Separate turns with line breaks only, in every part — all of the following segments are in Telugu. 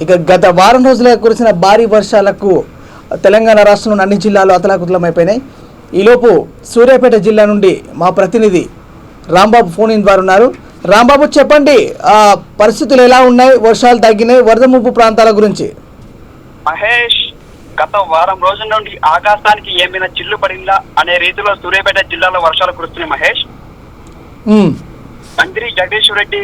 ఇక గత వారం రోజులుగా కురిసిన భారీ వర్షాలకు తెలంగాణ రాష్ట్రంలోని అన్ని జిల్లాలు అతలాకుతలమైపోయినాయి. ఈలోపు సూర్యాపేట జిల్లా నుండి మా ప్రతినిధి రాంబాబు ఫోన్ ఇన్ ద్వారా ఉన్నారు. రాంబాబు, చెప్పండి, పరిస్థితులు ఎలా ఉన్నాయి? వర్షాలు తగ్గినాయి, వరద ముప్పు ప్రాంతాల గురించి.
మహేష్, గత వారం రోజుల నుండి ఆకాశానికి ఏమైనా చిల్లు పడిందా అనే రీతిలో సూర్యాపేట జిల్లాలో వర్షాలు కురుస్తున్నాయి. మహేష్, మంత్రి జగదీశ్వర్ రెడ్డి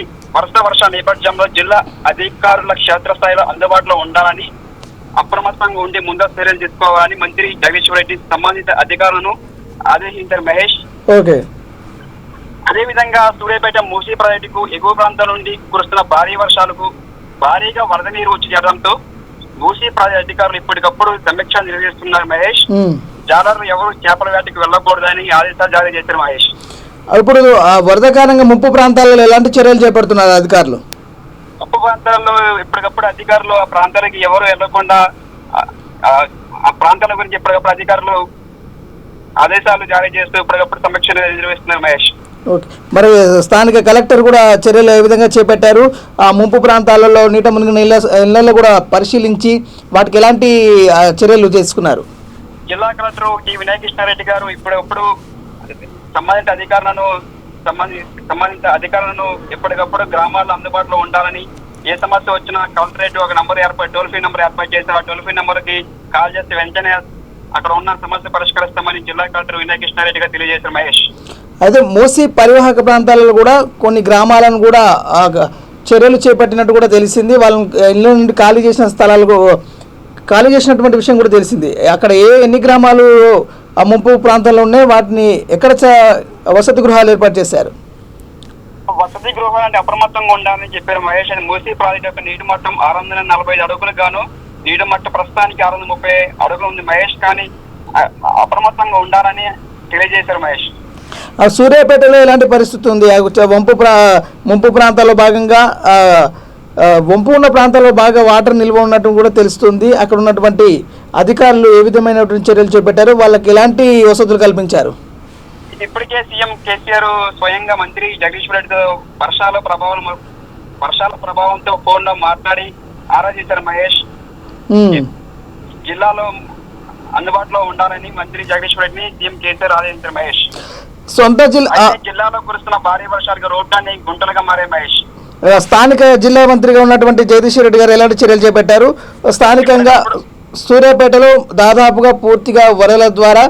వర్ష నేపథ్యంలో జిల్లా అధికారుల క్షేత్రస్థాయిలో అందుబాటులో ఉండాలని, అప్రమత్తంగా ఉండి ముందస్తు చర్యలు తీసుకోవాలని మంత్రి జగదీశ్వర్ రెడ్డి సంబంధిత అధికారులను ఆదేశించారు. మహేష్, అదేవిధంగా సూర్యాపేట మూసీ ప్రాజెక్టుకు ఎగువ ప్రాంతాల నుండి కురుస్తున్న భారీ వర్షాలకు భారీగా వరద నీరు వచ్చి చేరడంతో మూసీ ప్రాజెక్టు అధికారులు ఇప్పటికప్పుడు సమీక్ష నిర్వహిస్తున్నారు. మహేష్, జాలర్లు ఎవరు చేపల వేటకు వెళ్ళకూడదని ఆదేశాలు జారీ చేశారు. మహేష్,
ఇప్పుడు వరద కారణంగా ముంపు ప్రాంతాలలో ఎలాంటి చర్యలు చేపడుతున్నారు అధికారులు?
ముంపు ప్రాంతాల్లో ఇప్పటికప్పుడు అధికారులు ఆ ప్రాంతాలకి ఎవరు వెళ్లకుండా ఆ ప్రాంతాల గురించి ఇప్పటికప్పుడు అధికారులు ఆదేశాలు జారీ చేస్తూ ఇప్పటికప్పుడు సమీక్ష నిర్వహిస్తున్నారు. మహేష్,
ఓకే, మరి స్థానిక కలెక్టర్ కూడా చర్యలు ఏ విధంగా చేపట్టారు? ఆ ముంపు ప్రాంతాలలో నీట మునిగిన ఇళ్లలో కూడా పరిశీలించి వాటికి ఎలాంటి చర్యలు చేసుకున్నారు?
జిల్లా కలెక్టర్ టి వినయకృష్ణారెడ్డి గారు ఇప్పుడప్పుడు సంబంధిత అధికారులను ఎప్పటికప్పుడు గ్రామాల్లో అందుబాటులో ఉండాలని, ఏ సమస్య వచ్చినా కలెక్టరేట్ ఒక టోల్ ఫ్రీ నంబర్ ఏర్పాటు చేశారు. ఆ టోల్ ఫ్రీ నంబర్ కి కాల్ చేస్తే వెంటనే అక్కడ ఉన్న సమస్య పరిష్కరిస్తామని జిల్లా కలెక్టర్ వినయకృష్ణారెడ్డి గారు తెలియజేశారు. మహేష్,
అయితే మూసీ పరివాహక ప్రాంతాలలో కూడా కొన్ని గ్రామాలను కూడా చర్యలు చేపట్టినట్టు కూడా తెలిసింది. వాళ్ళని ఇళ్ళ నుండి ఖాళీ చేసినటువంటి విషయం కూడా తెలిసింది. అక్కడ ఎన్ని గ్రామాలు ఆ ముంపు ప్రాంతాల్లో ఉన్నాయి? వాటిని ఎక్కడ వసతి గృహాలు ఏర్పాటు చేశారు?
వసతి గృహాలు అంటే అప్రమత్తంగా ఉండాలని చెప్పారు. మహేష్, మూసీ ప్రాజెక్టు యొక్క నీటి మట్టం 645 అడుగులు గాను నీటి మట్టం ప్రస్తుతానికి 630 అడుగులు ఉంది. మహేష్, కానీ అప్రమత్తంగా ఉండాలని తెలియజేశారు. మహేష్,
సూర్యాపేటలో ఎలాంటి పరిస్థితి ఉంది? ముంపు ప్రాంతాల్లో భాగంగా వంపు ఉన్న ప్రాంతాల్లో బాగా వాటర్ నిల్వ ఉన్నట్టు కూడా తెలుస్తుంది. అక్కడ ఉన్నటువంటి అధికారులు ఏ విధమైనటువంటి చర్యలు చేపట్టారు? వాళ్ళకి ఎలాంటి వసతులు కల్పించారు?
ఇప్పటికే సీఎం కేసీఆర్ స్వయంగా మంత్రి జగదీశ్వర్ రెడ్డితో వర్షాల ప్రభావంతో ఫోన్ లో మాట్లాడి ఆరా చేశారు. మహేష్, జిల్లాలో అందుబాటులో ఉండాలని మంత్రి జగదీశ్వర్ రెడ్డిని సీఎం కేసీఆర్ ఆదేశించారు. మహేష్, జిల్లాలో కురుస్తున్న భారీ వర్షాలకు రోడ్లన్నీ గుంటలుగా మారే. మహేష్,
స్థానిక జిల్లా మంత్రిగా ఉన్నటువంటి జగదీశ్వర్ రెడ్డి గారు ఎలాంటి చర్యలు చేపట్టారు? స్థానికంగా సూర్యాపేటలో దాదాపుగా పూర్తిగా వరదల ద్వారా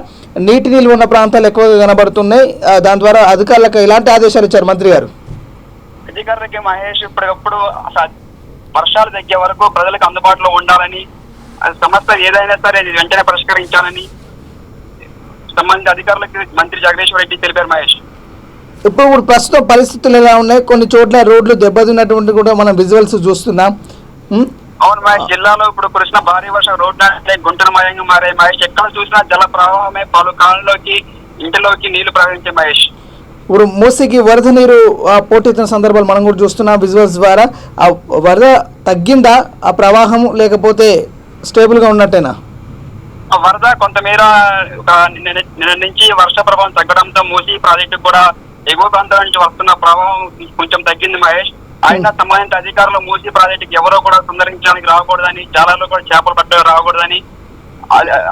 నీటి నిల్వ ఉన్న ప్రాంతాలు ఎక్కువగా కనబడుతున్నాయి. దాని ద్వారా అధికారులకు ఎలాంటి ఆదేశాలు ఇచ్చారు మంత్రి గారు?
అధికారులకి మహేష్ ఇప్పటికప్పుడు వర్షాలు తగ్గే వరకు ప్రజలకు అందుబాటులో ఉండాలని, సమస్య ఏదైనా సరే వెంటనే పరిష్కరించాలని సంబంధిత అధికారులకు మంత్రి జగదీశ్వర్ రెడ్డి తెలిపారు. మహేష్,
ఇప్పుడు ప్రస్తుతం పరిస్థితులు ఎలా ఉన్నాయి? కొన్ని చోట్ల రోడ్లు దెబ్బతిన్నటువంటి కూడా మనం విజువల్స్ చూస్తున్నాం.
అవును మహేష్, జిల్లాలో ఇప్పుడు కురిసిన భారీ వర్షం రోడ్లు గుంటలమయంగా మారాయి. మహేష్, ఎక్కడ చూసినా జల ప్రవాహమే, పలు కాలంలోకి ఇంటిలోకి నీళ్లు ప్రవహించాయి. మహేష్,
ఇప్పుడు మూసీకి వరద నీరు పోటెత్తిన సందర్భాలు మనం కూడా చూస్తున్నాం విజువల్స్ ద్వారా. ఆ వరద తగ్గిందా ఆ ప్రవాహం, లేకపోతే స్టేబుల్గా ఉన్నట్టేనా?
వరద కొంతమేర నిన్న నుంచి వర్ష ప్రభావం తగ్గడంతో మూసీ ప్రాజెక్టు కూడా ఎగువ ప్రాంతాల నుంచి వస్తున్న ప్రభావం కొంచెం తగ్గింది. మహేష్, అయినా సంబంధిత అధికారులు మూసీ ప్రాజెక్టుకి ఎవరో కూడా సందర్శించడానికి రాకూడదని, జాలర్లు కూడా చేపలు పట్టడానికి రాకూడదని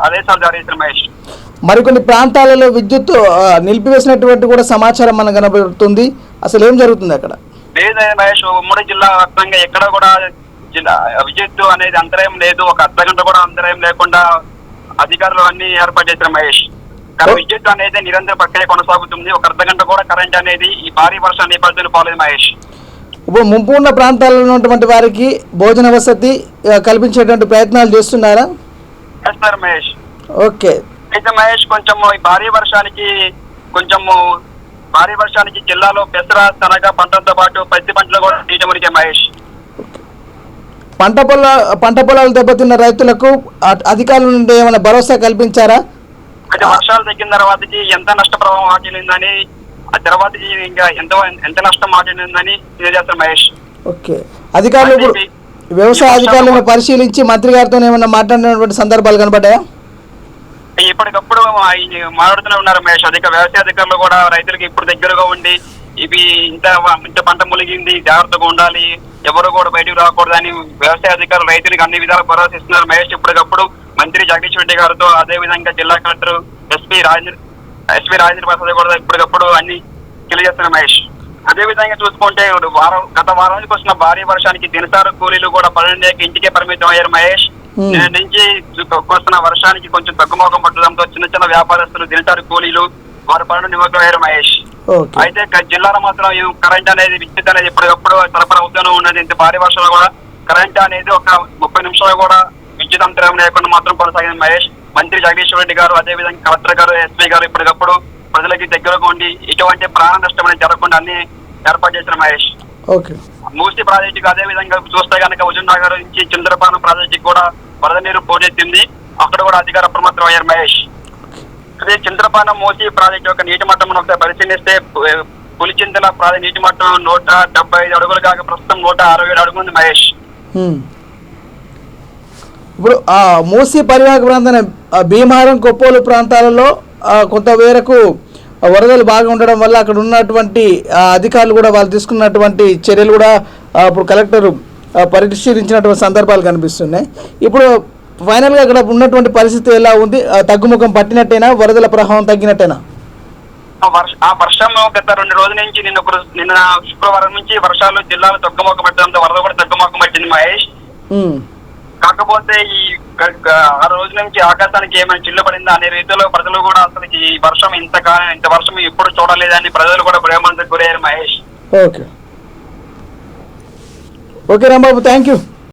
ఆదేశాలు జారీ చేశారు. మహేష్,
మరికొన్ని ప్రాంతాలలో విద్యుత్ నిలిపివేసినటువంటి కూడా సమాచారం మనకు కనబడుతుంది. అసలు ఏం జరుగుతుంది అక్కడ?
లేదు మహేష్, ఉమ్మడి జిల్లా వ్యాప్తంగా ఎక్కడ కూడా విద్యుత్ అనేది అంతరాయం లేదు. ఒక అర్ధగంట కూడా అంతరాయం లేకుండా అధికారులు అన్ని ఏర్పాటు చేశారు. మహేష్, కానీ విద్యుత్ అనేది నిరంతర ప్రక్రియ కొనసాగుతుంది. ఒక అర్ధగంట కూడా కరెంట్ అనేది ఈ భారీ వర్షం నేపథ్యంలో పోలేదు. మహేష్,
ఇప్పుడు ముంపు ఉన్న ప్రాంతాల్లో ఉన్నటువంటి వారికి భోజన వసతి కల్పించేటువంటి ప్రయత్నాలు చేస్తున్నారా?
చేస్తున్నారు మహేష్.
ఓకే,
అయితే మహేష్ కొంచెం ఈ భారీ వర్షానికి జిల్లాలో పెసర, శనగ పంటలతో పాటు పత్తి పంటలు కూడా నీట మునిగాయి. మహేష్,
పంట పొలాలు దెబ్బతిన్న రైతులకు అధికారుల నుండి ఏమైనా భరోసా కల్పించారా?
అంటే వర్షాలు తగ్గిన తర్వాతకి ఎంత నష్ట ప్రభావం వాటిల్లిందని, ఆ తర్వాతకి ఇంకా ఎంత నష్టం వాటిల్లిందని తెలియజేస్తారు. మహేష్,
ఓకే, అధికారులు వ్యవసాయ అధికారులను పరిశీలించి మంత్రి గారితో ఏమైనా మాట్లాడినటువంటి సందర్భాలు కనబడ్డాయా?
ఇప్పటికప్పుడు మాట్లాడుతూనే ఉన్నారు మహేష్. వ్యవసాయ అధికారులు కూడా రైతులకి ఇప్పుడు దగ్గరగా ఉండి ఇవి ఇంత పంట మునిగింది, జాగ్రత్తగా ఉండాలి, ఎవరు కూడా బయటకు రాకూడదని వ్యవసాయ అధికారులు రైతులకు అన్ని విధాలు భరోసా ఇస్తున్నారు మహేష్. ఇప్పటికప్పుడు మంత్రి జగదీష్ రెడ్డి గారితో, అదే విధంగా జిల్లా కలెక్టర్ ఎస్పీ రాజేంద్ర ప్రసాద్ కూడా ఇప్పటికప్పుడు అన్ని తెలియజేస్తున్నారు మహేష్. అదే విధంగా చూసుకుంటే గత వారానికి వచ్చిన భారీ వర్షానికి దినసార కూలీలు కూడా పనులు లేక ఇంటికే పరిమితం అయ్యారు మహేష్. నిన్న నుంచి వస్తున్న వర్షానికి కొంచెం తగ్గుముఖం పట్టడంతో చిన్న చిన్న వ్యాపారస్తులు, దినసారి కూలీలు వారి పనులు నిమగ్నమయ్యారు మహేష్. అయితే జిల్లాలో మాత్రం కరెంట్ అనేది, విద్యుత్ అనేది ఎప్పటికప్పుడు సరఫరా అవుతూనే ఉన్నది. ఇంత భారీ వర్షాలు కూడా కరెంట్ అనేది ఒక 30 నిమిషాలు కూడా విద్యుత్ అంతరం లేకుండా మాత్రం కొనసాగింది మహేష్. మంత్రి జగదీష్ రెడ్డి గారు, అదే విధంగా కలెక్టర్ గారు, ఎస్పీ గారు ఎప్పటికప్పుడు ప్రజలకి దగ్గరగా ఉండి ఇటువంటి ప్రాణ నష్టం అనేది జరగకుండా అన్ని ఏర్పాటు చేశారు మహేష్. మూసీ ప్రాజెక్టుకు అదే విధంగా చూస్తే కనుక హుజూర్నగర్ నుంచి చింతలపాలెం ప్రాజెక్టుకి కూడా వరద నీరు పోటెత్తింది. అక్కడ కూడా అధికార అప్రమత్తం అయ్యారు మహేష్. అదే చింతలపాలెం మూసీ ప్రాజెక్టు యొక్క నీటి మట్టం ఒకసారి పరిశీలిస్తే పులిచింతల ప్రాజెక్టు నీటి మట్టం 175 అడుగులు కాక ప్రస్తుతం 167 అడుగులు ఉంది మహేష్.
ఇప్పుడు ఆ మూసీ పరివాహక ప్రాంతాన్ని భీమవరం, కొప్పోలు ప్రాంతాలలో కొంత మేరకు వరదలు బాగా ఉండడం వల్ల అక్కడ ఉన్నటువంటి అధికారులు కూడా వాళ్ళు తీసుకున్నటువంటి చర్యలు కూడా ఇప్పుడు కలెక్టర్ పరిశీలించినటువంటి సందర్భాలు కనిపిస్తున్నాయి. ఇప్పుడు ఫైనల్గా అక్కడ ఉన్నటువంటి పరిస్థితి ఎలా ఉంది? తగ్గుముఖం పట్టినట్టేనా? వరదల ప్రభావం తగ్గినట్టేనా?
ఆ వర్షం గత 2 రోజుల నుంచి నిన్న శుక్రవారం నుంచి వర్షాలు జిల్లాలో తగ్గుముఖం పట్టడంతో వరద కూడా తగ్గుముఖం పట్టింది మహేష్. కాకపోతే ఈ 6 రోజుల నుంచి ఆకాశానికి ఏమైనా చిల్లు పడిందా అనే రీతిలో ప్రజలు కూడా అసలు ఈ వర్షం ఇంత వర్షం ఎప్పుడు చూడలేదని ప్రజలు కూడా భయమంతకు గురయ్యారు Mahesh.
Okay Rambabu, thank you.